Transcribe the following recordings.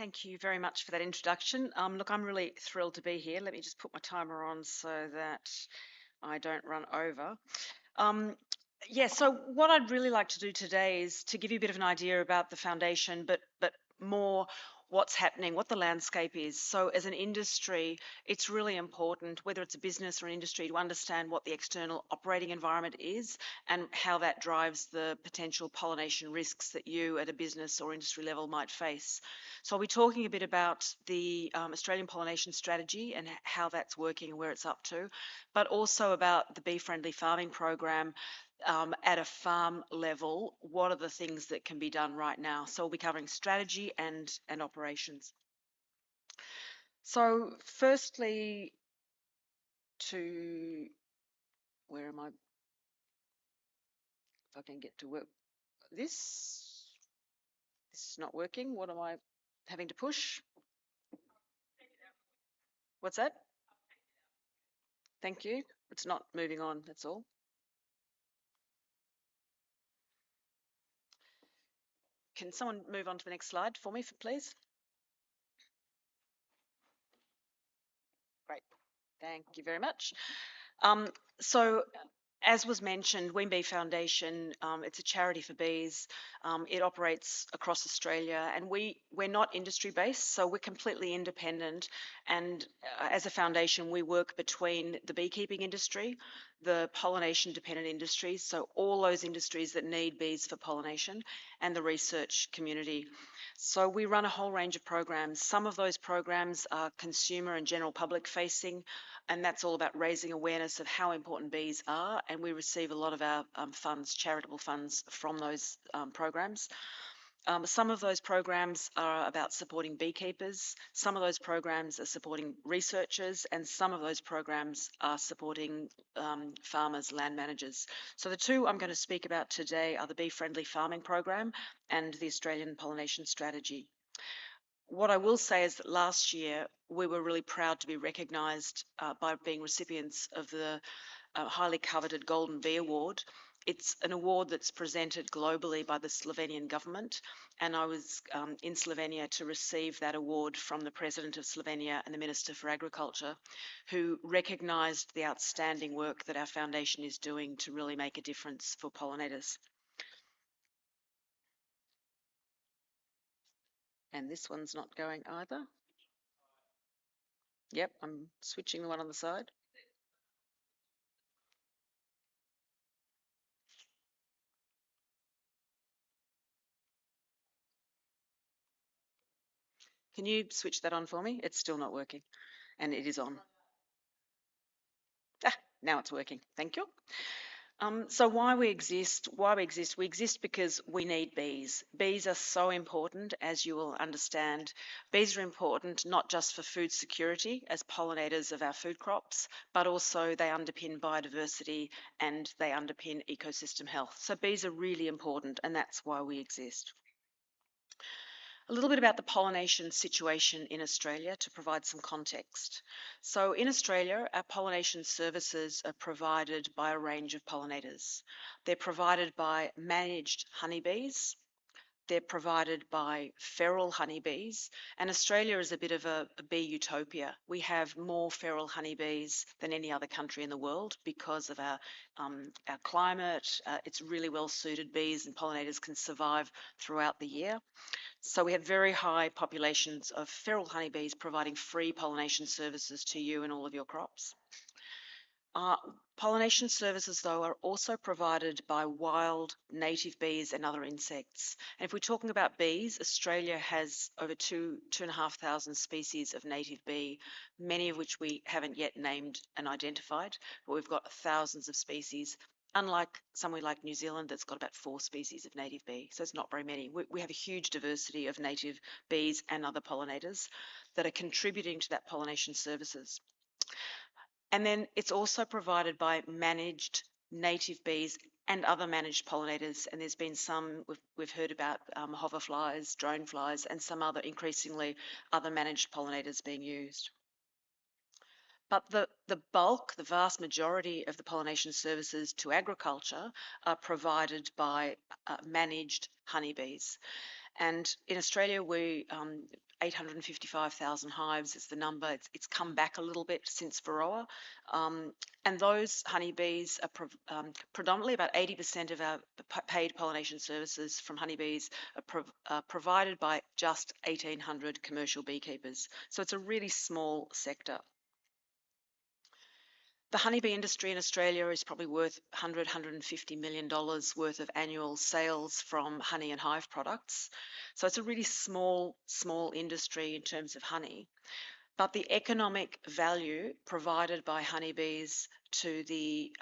Thank you very much for that introduction. Look, I'm really thrilled to be here. Let me just put my timer on so that I don't run over. Um, so what I'd really like to do today is to give you a bit of an idea about the foundation, but more what's happening, what the landscape is. So as an industry, it's really important, whether it's a business or an industry, to understand what the external operating environment is and how that drives the potential pollination risks that you at a business or industry level might face. So I'll be talking a bit about the Australian pollination strategy and how that's working and where it's up to, but also about the bee-friendly farming program at a farm level. What are the things that can be done right now? So we'll be covering strategy and operations. So firstly, to where am I? If I can get to work, this is not working. What am I having to push? What's that? Thank you. It's not moving on, that's all. Can someone move on to the next slide for me, please? Great. Thank you very much. So as was mentioned, Wheen Bee Foundation, it's a charity for bees. It operates across Australia, and we're not industry based, so we're completely independent. And as a foundation, we work between the beekeeping industry, the pollination dependent industries, so all those industries that need bees for pollination, and the research community. So we run a whole range of programs. Some of those programs are consumer and general public facing, and that's all about raising awareness of how important bees are, and we receive a lot of our funds, charitable funds, from those programs. Some of those programs are about supporting beekeepers, some of those programs are supporting researchers, and some of those programs are supporting farmers, land managers. So the two I'm going to speak about today are the Bee Friendly Farming Program and the Australian Pollination Strategy. What I will say is that last year we were really proud to be recognised by being recipients of the highly coveted Golden Bee Award. It's an award that's presented globally by the Slovenian government, and I was in Slovenia to receive that award from the President of Slovenia and the Minister for Agriculture, who recognised the outstanding work that our foundation is doing to really make a difference for pollinators. And this one's not going either. Yep, I'm switching the one on the side. Can you switch that on for me? It's still not working, and it is on. Ah, now it's working. Thank you. So why we exist? We exist because we need bees. Bees are so important, as you will understand. Bees are important not just for food security as pollinators of our food crops, but also they underpin biodiversity and they underpin ecosystem health. So bees are really important, and that's why we exist. A little bit about the pollination situation in Australia to provide some context. So in Australia, our pollination services are provided by a range of pollinators. They're provided by managed honeybees, they're provided by feral honeybees, and Australia is a bit of a bee utopia. We have more feral honeybees than any other country in the world because of our climate. It's really well suited. Bees and pollinators can survive throughout the year. So we have very high populations of feral honeybees providing free pollination services to you and all of your crops. Pollination services, though, are also provided by wild native bees and other insects. And if we're talking about bees, Australia has over 2,500 species of native bee, many of which we haven't yet named and identified, but we've got thousands of species. Unlike somewhere like New Zealand, that's got about 4 species of native bee, so it's not very many. We have a huge diversity of native bees and other pollinators that are contributing to that pollination services. And then it's also provided by managed native bees and other managed pollinators. And there's been some, we've heard about hoverflies, drone flies, and some other, increasingly, other managed pollinators being used. But the bulk, the vast majority of the pollination services to agriculture are provided by managed honeybees. And in Australia, we 855,000 hives is the number. It's come back a little bit since Varroa. And those honeybees are predominantly about 80% of our paid pollination services from honeybees are provided by just 1,800 commercial beekeepers. So it's a really small sector. The honeybee industry in Australia is probably worth $150 million worth of annual sales from honey and hive products. So it's a really small industry in terms of honey. But the economic value provided by honeybees to the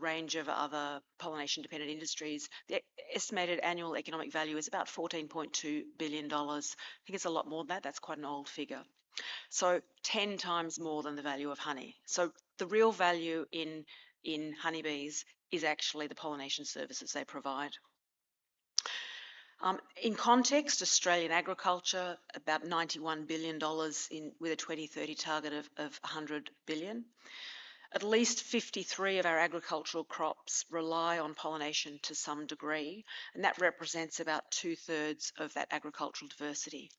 range of other pollination-dependent industries, the estimated annual economic value is about $14.2 billion. I think it's a lot more than that. That's quite an old figure. So 10 times more than the value of honey. So the real value in honeybees is actually the pollination services they provide. In context, Australian agriculture, about $91 billion with a 2030 target of 100 billion. At least 53 of our agricultural crops rely on pollination to some degree, and that represents about 2/3 of that agricultural diversity.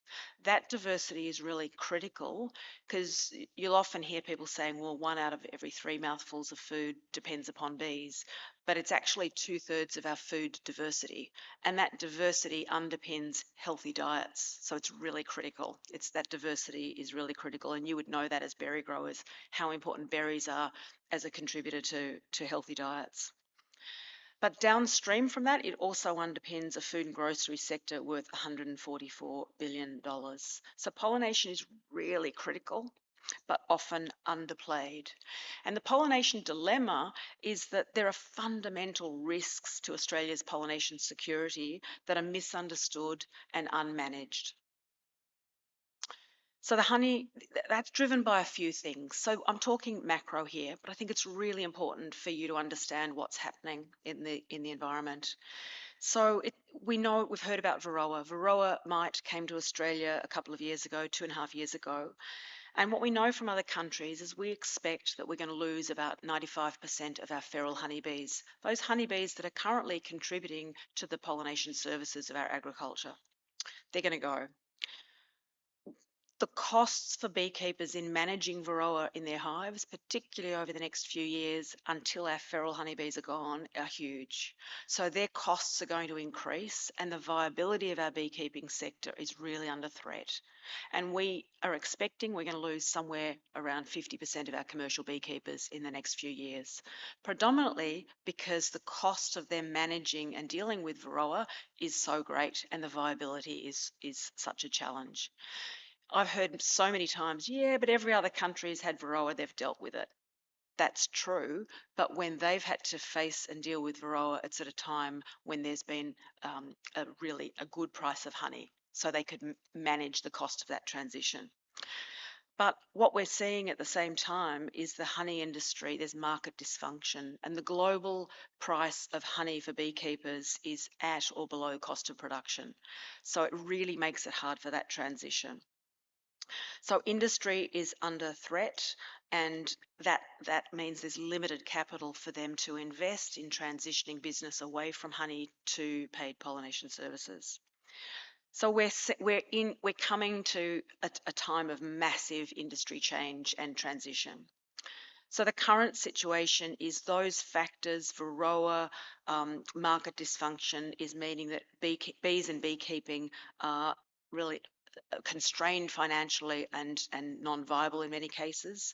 That diversity is really critical because you'll often hear people saying, well, 1 out of every 3 mouthfuls of food depends upon bees, but it's actually 2/3 of our food diversity, and that diversity underpins healthy diets. So it's really critical. That diversity is really critical, and you would know that as berry growers, how important berries are as a contributor to healthy diets. But downstream from that, it also underpins a food and grocery sector worth $144 billion. So pollination is really critical, but often underplayed. And the pollination dilemma is that there are fundamental risks to Australia's pollination security that are misunderstood and unmanaged. So the honey, that's driven by a few things. So I'm talking macro here, but I think it's really important for you to understand what's happening in the environment. So we've heard about Varroa. Varroa mite came to Australia a couple of years ago, 2.5 years ago. And what we know from other countries is we expect that we're going to lose about 95% of our feral honeybees, those honeybees that are currently contributing to the pollination services of our agriculture. They're going to go. The costs for beekeepers in managing Varroa in their hives, particularly over the next few years until our feral honeybees are gone, are huge. So their costs are going to increase, and the viability of our beekeeping sector is really under threat. And we are expecting we're going to lose somewhere around 50% of our commercial beekeepers in the next few years, predominantly because the cost of them managing and dealing with Varroa is so great and the viability is such a challenge. I've heard so many times, yeah, but every other country has had Varroa, they've dealt with it. That's true, but when they've had to face and deal with Varroa, it's at a time when there's been a good price of honey, so they could manage the cost of that transition. But what we're seeing at the same time is the honey industry, there's market dysfunction, and the global price of honey for beekeepers is at or below cost of production. So it really makes it hard for that transition. So industry is under threat, and that means there's limited capital for them to invest in transitioning business away from honey to paid pollination services. So we're coming to a time of massive industry change and transition. So the current situation is those factors, Varroa, market dysfunction, is meaning that bees and beekeeping are really constrained financially and non-viable in many cases.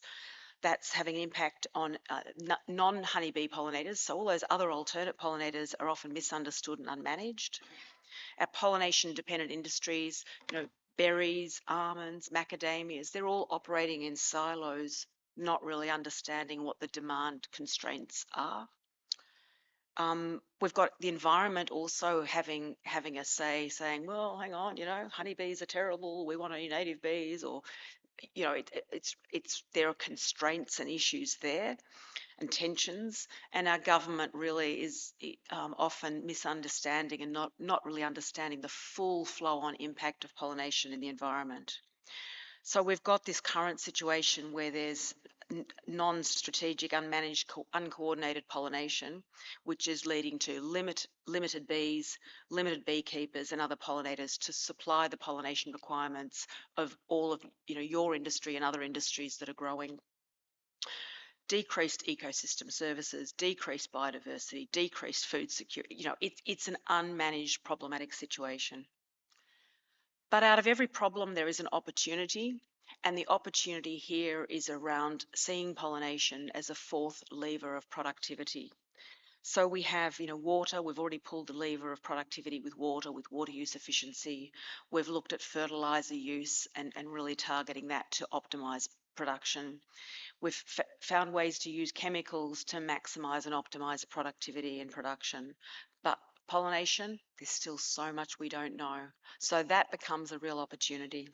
That's having an impact on non-honeybee pollinators. So all those other alternate pollinators are often misunderstood and unmanaged. Our pollination-dependent industries, berries, almonds, macadamias, they're all operating in silos, not really understanding what the demand constraints are. We've got the environment also having a say, saying, well, hang on, honeybees are terrible. We want any native bees, or there are constraints and issues there, and tensions, and our government really is often misunderstanding and not really understanding the full flow-on impact of pollination in the environment. So we've got this current situation where there's non-strategic, unmanaged, uncoordinated pollination, which is leading to limited bees, limited beekeepers, and other pollinators to supply the pollination requirements of all of your industry and other industries that are growing. Decreased ecosystem services, decreased biodiversity, decreased food security. It's an unmanaged, problematic situation. But out of every problem, there is an opportunity. And the opportunity here is around seeing pollination as a fourth lever of productivity. So we have, water. We've already pulled the lever of productivity with water use efficiency. We've looked at fertilizer use and really targeting that to optimize production. We've found ways to use chemicals to maximize and optimize productivity and production. But pollination, there's still so much we don't know. So that becomes a real opportunity.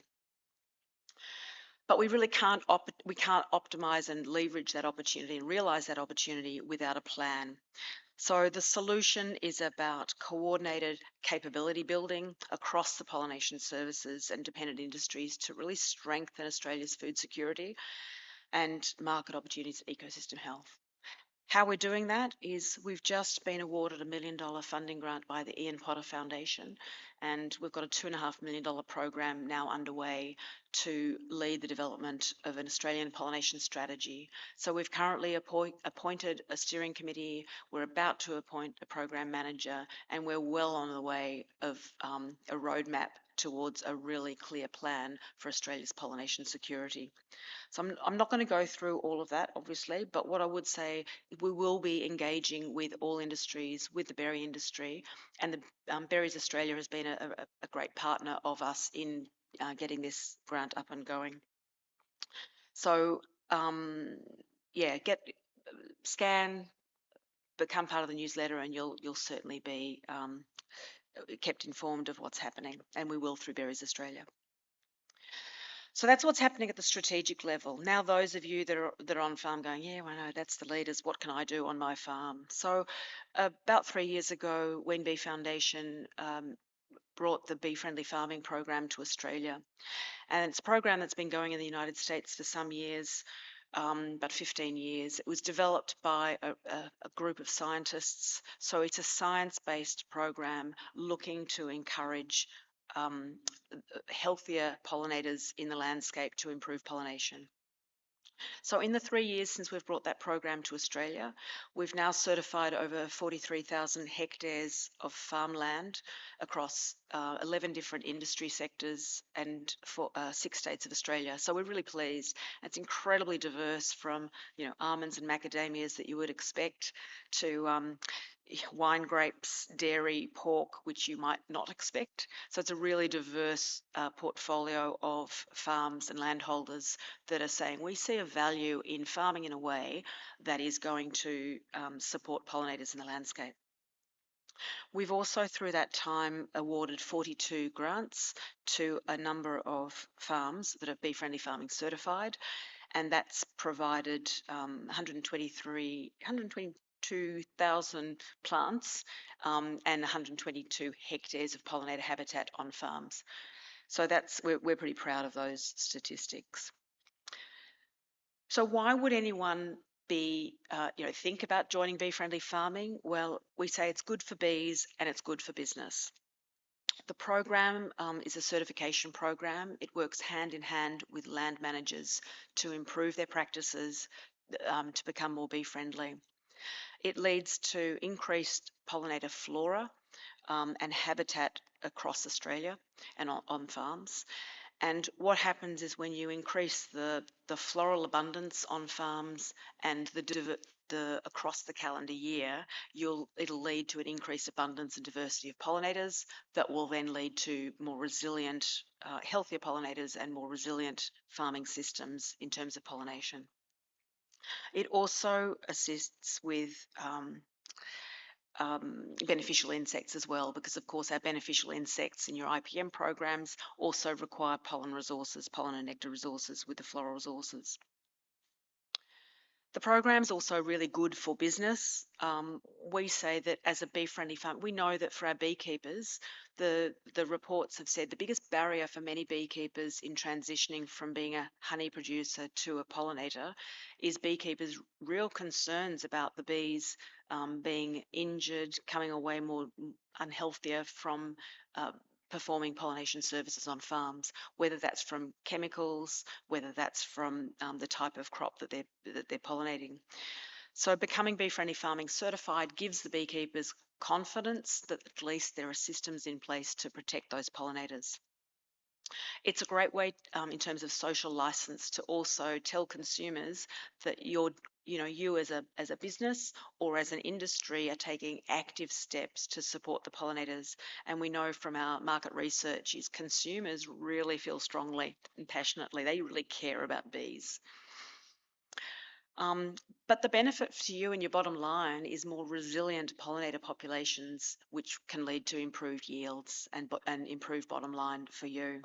But we really can't optimize and leverage that opportunity and realize that opportunity without a plan. So the solution is about coordinated capability building across the pollination services and dependent industries to really strengthen Australia's food security and market opportunities for ecosystem health. How we're doing that is we've just been awarded a $1 million funding grant by the Ian Potter Foundation, and we've got a $2.5 million program now underway to lead the development of an Australian pollination strategy. So we've currently appointed a steering committee, we're about to appoint a program manager, and we're well on the way of a roadmap towards a really clear plan for Australia's pollination security. So I'm not going to go through all of that, obviously, but what I would say, we will be engaging with all industries, with the berry industry, and the Berries Australia has been a great partner of us in getting this grant up and going. So, scan, become part of the newsletter, and you'll certainly be kept informed of what's happening, and we will through Berries Australia. So that's what's happening at the strategic level. Now, those of you that are on farm going, yeah, well, no, that's the leaders. What can I do on my farm? So about 3 years ago, Wheen Bee Foundation brought the Bee Friendly Farming program to Australia. And it's a program that's been going in the United States for some years, about 15 years. It was developed by a group of scientists. So it's a science-based program looking to encourage healthier pollinators in the landscape to improve pollination. So in the 3 years since we've brought that program to Australia, we've now certified over 43,000 hectares of farmland across 11 different industry sectors and for 6 states of Australia. So we're really pleased. It's incredibly diverse from, almonds and macadamias that you would expect to wine grapes, dairy, pork, which you might not expect. So it's a really diverse portfolio of farms and landholders that are saying we see a value in farming in a way that is going to support pollinators in the landscape. We've also, through that time, awarded 42 grants to a number of farms that are Bee Friendly Farming certified, and that's provided 122,000 plants and 122 hectares of pollinator habitat on farms. So we're pretty proud of those statistics. So why would anyone think about joining bee friendly farming? Well, we say it's good for bees and it's good for business. The program is a certification program. It works hand in hand with land managers to improve their practices to become more bee friendly. It leads to increased pollinator flora and habitat across Australia and on farms. And what happens is when you increase the floral abundance on farms and the across the calendar year, it'll lead to an increased abundance and diversity of pollinators that will then lead to more resilient, healthier pollinators and more resilient farming systems in terms of pollination. It also assists with beneficial insects as well, because of course our beneficial insects in your IPM programs also require pollen resources, pollen and nectar resources with the floral resources. The program's also really good for business. We say that as a bee-friendly farm, we know that for our beekeepers, the reports have said the biggest barrier for many beekeepers in transitioning from being a honey producer to a pollinator is beekeepers' real concerns about the bees being injured, coming away more unhealthier from performing pollination services on farms, whether that's from chemicals, whether that's from the type of crop that they're pollinating. So becoming bee-friendly farming certified gives the beekeepers confidence that at least there are systems in place to protect those pollinators. It's a great way in terms of social license to also tell consumers that you as a business or as an industry are taking active steps to support the pollinators. And we know from our market research is consumers really feel strongly and passionately. They really care about bees. But the benefit to you and your bottom line is more resilient pollinator populations, which can lead to improved yields and improved bottom line for you.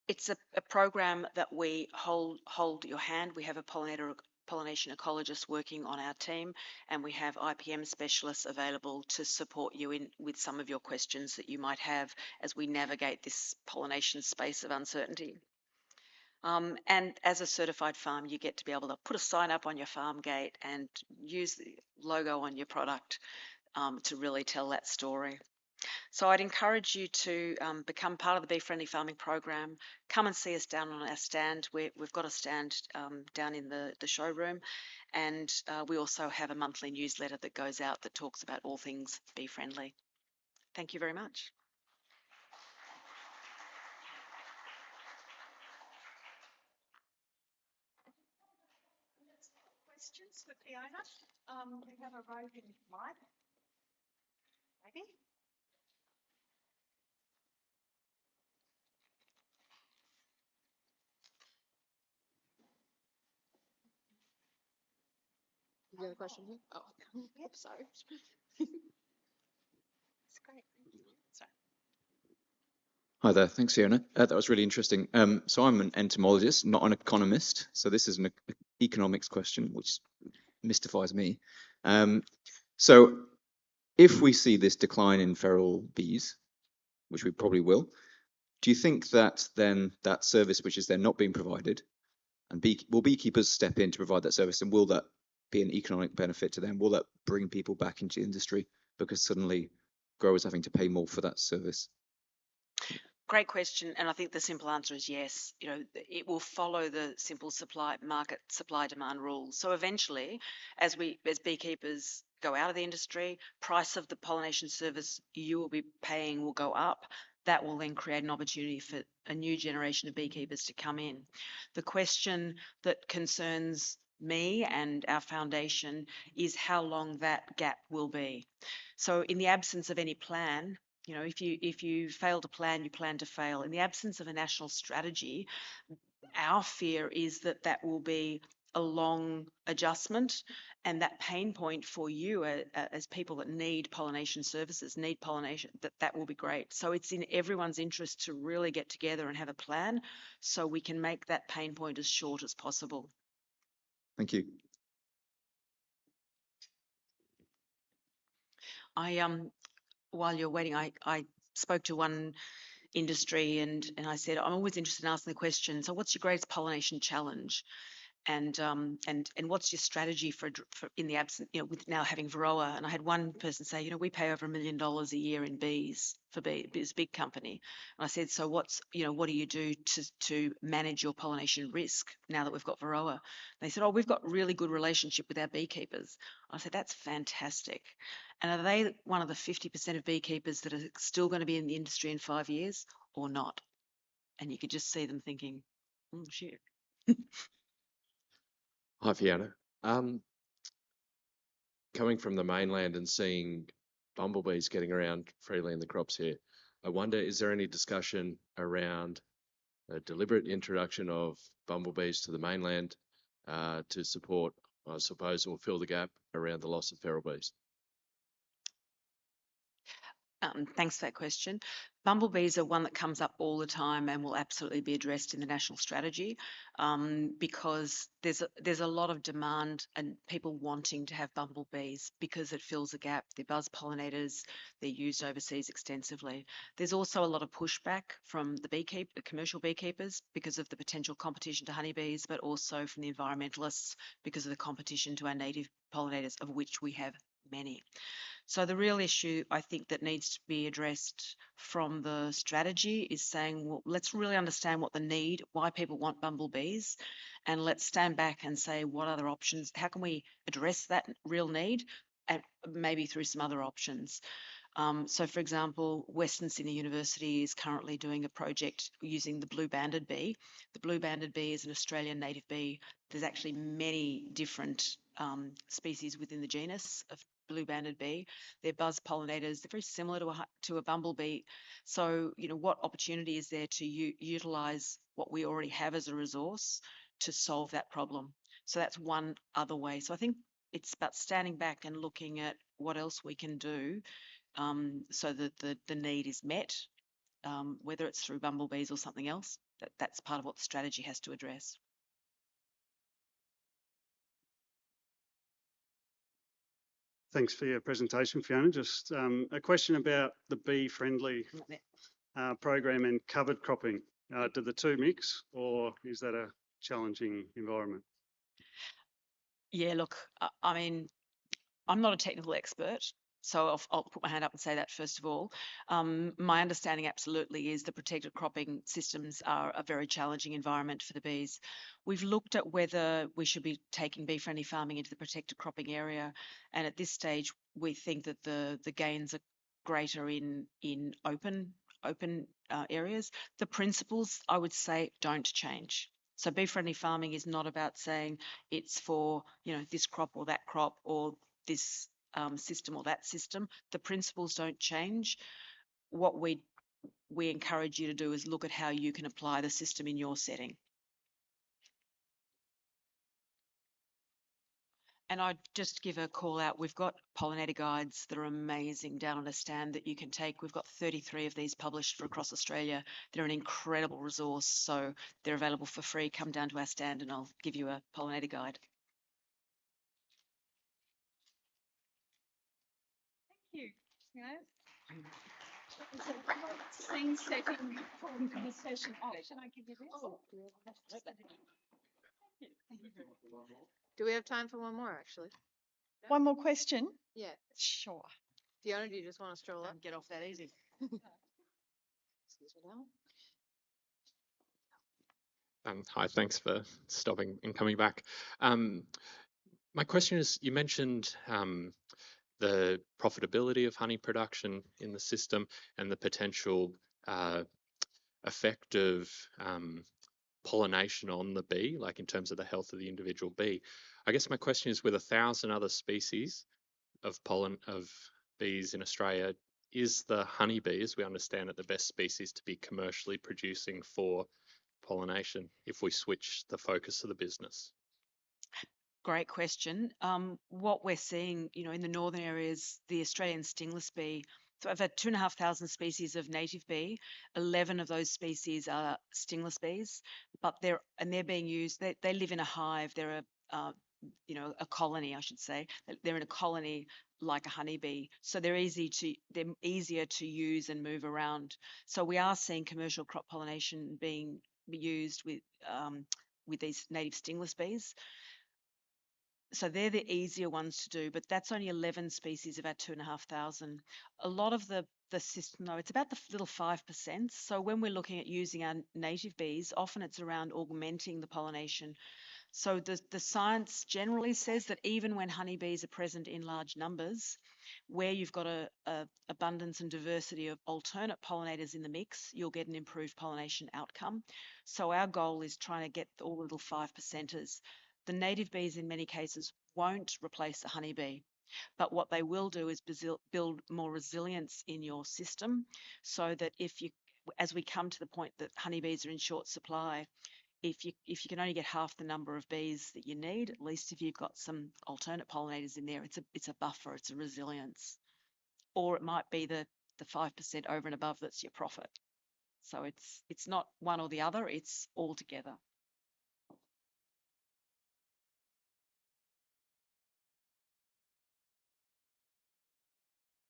It's a program that we hold your hand. We have a pollination ecologist working on our team, and we have IPM specialists available to support you with some of your questions that you might have as we navigate this pollination space of uncertainty. And as a certified farm, you get to be able to put a sign up on your farm gate and use the logo on your product to really tell that story. So I'd encourage you to become part of the Bee Friendly Farming program. Come and see us down on our stand. We've got a stand down in the showroom, and we also have a monthly newsletter that goes out that talks about all things bee friendly. Thank you very much. Questions for Fiona? We have a roving mic, maybe. You have a question here? Oh, Yep. sorry. It's great. Sorry. Hi there. Thanks, Fiona. That was really interesting. So I'm an entomologist, not an economist. So this is an economics question, which mystifies me. So if we see this decline in feral bees, which we probably will, do you think that then that service which is then not being provided, and will beekeepers step in to provide that service, and will that be an economic benefit to them? Will that bring people back into the industry because suddenly growers having to pay more for that service? Great question, and I think the simple answer is yes. It will follow the simple market supply demand rules. So eventually, as beekeepers go out of the industry, price of the pollination service you will be paying will go up. That will then create an opportunity for a new generation of beekeepers to come in. The question that concerns me and our foundation is how long that gap will be. So in the absence of any plan, if you fail to plan, you plan to fail. In the absence of a national strategy, our fear is that will be a long adjustment, and that pain point for you as people that need pollination services, need pollination, that will be great. So it's in everyone's interest to really get together and have a plan so we can make that pain point as short as possible. Thank you. While you're waiting, I spoke to one industry and I said, I'm always interested in asking the question, so what's your greatest pollination challenge? And what's your strategy for in the absence, with now having Varroa? And I had one person say, we pay over $1 million a year in bees for this big company. And I said, so what do you do to manage your pollination risk now that we've got Varroa? And they said, oh, we've got really good relationship with our beekeepers. I said, that's fantastic. And are they one of the 50% of beekeepers that are still going to be in the industry in 5 years or not? And you could just see them thinking, oh, shit. Hi, Fiona. Coming from the mainland and seeing bumblebees getting around freely in the crops here, I wonder, is there any discussion around a deliberate introduction of bumblebees to the mainland to support, I suppose, or fill the gap around the loss of feral bees? Thanks for that question. Bumblebees are one that comes up all the time and will absolutely be addressed in the national strategy, because there's a lot of demand and people wanting to have bumblebees because it fills a gap. They're buzz pollinators, they're used overseas extensively. There's also a lot of pushback from the commercial beekeepers because of the potential competition to honeybees, but also from the environmentalists because of the competition to our native pollinators, of which we have many. So the real issue I think that needs to be addressed from the strategy is saying, well, let's really understand what the need, why people want bumblebees, and let's stand back and say what other options, how can we address that real need, and maybe through some other options. So, for example, Western Sydney University is currently doing a project using the blue-banded bee. The blue-banded bee is an Australian native bee. There's actually many different species within the genus of blue-banded bee. They're buzz pollinators. They're very similar to a bumblebee. So, what opportunity is there to utilise what we already have as a resource to solve that problem? So that's one other way. So I think it's about standing back and looking at what else we can do, so that the need is met, whether it's through bumblebees or something else. That's part of what the strategy has to address. Thanks for your presentation, Fiona. Just a question about the bee-friendly program and covered cropping. Do the two mix, or is that a challenging environment? Yeah, look, I mean, I'm not a technical expert, so I'll put my hand up and say that first of all. My understanding absolutely is the protected cropping systems are a very challenging environment for the bees. We've looked at whether we should be taking bee-friendly farming into the protected cropping area, and at this stage, we think that the gains are greater in open areas. The principles, I would say, don't change. So bee-friendly farming is not about saying it's for this crop or that crop or this system or that system. The principles don't change. What we encourage you to do is look at how you can apply the system in your setting. And I'd just give a call out. We've got pollinator guides that are amazing down on a stand that you can take. We've got 33 of these published for across Australia. They're an incredible resource. So they're available for free. Come down to our stand and I'll give you a pollinator guide. Thank you. It's a great scene-setting conversation. Oh, should I give you this? Oh, Do we have time for one more, actually? one more question? Yeah. Sure. Fiona, do you just want to stroll up? Don't get off that easy. Excuse me now. Hi, thanks for stopping and coming back. My question is, you mentioned the profitability of honey production in the system and the potential effect of pollination on the bee, like in terms of the health of the individual bee. I guess my question is, with 1,000 other species of bees in Australia, is the honeybee, as we understand it, the best species to be commercially producing for pollination if we switch the focus of the business? Great question. What we're seeing, in the northern areas, the Australian stingless bee. So I've had 2,500 species of native bee. 11 of those species are stingless bees, but they're being used. They live in a hive. They're a colony, I should say. They're in a colony like a honeybee, so they're easier to use and move around. So we are seeing commercial crop pollination being used with these native stingless bees. So they're the easier ones to do, but that's only 11 species of our 2,500. A lot of the system, though, it's about the little 5%. So when we're looking at using our native bees, often it's around augmenting the pollination. So the science generally says that even when honeybees are present in large numbers, where you've got a abundance and diversity of alternate pollinators in the mix, you'll get an improved pollination outcome. So our goal is trying to get all the little 5%ers. The native bees in many cases won't replace the honeybee, but what they will do is build more resilience in your system, so that as we come to the point that honeybees are in short supply, if you can only get half the number of bees that you need, at least if you've got some alternate pollinators in there, it's a buffer, it's a resilience. Or it might be the the 5% over and above that's your profit. So it's not one or the other, it's all together.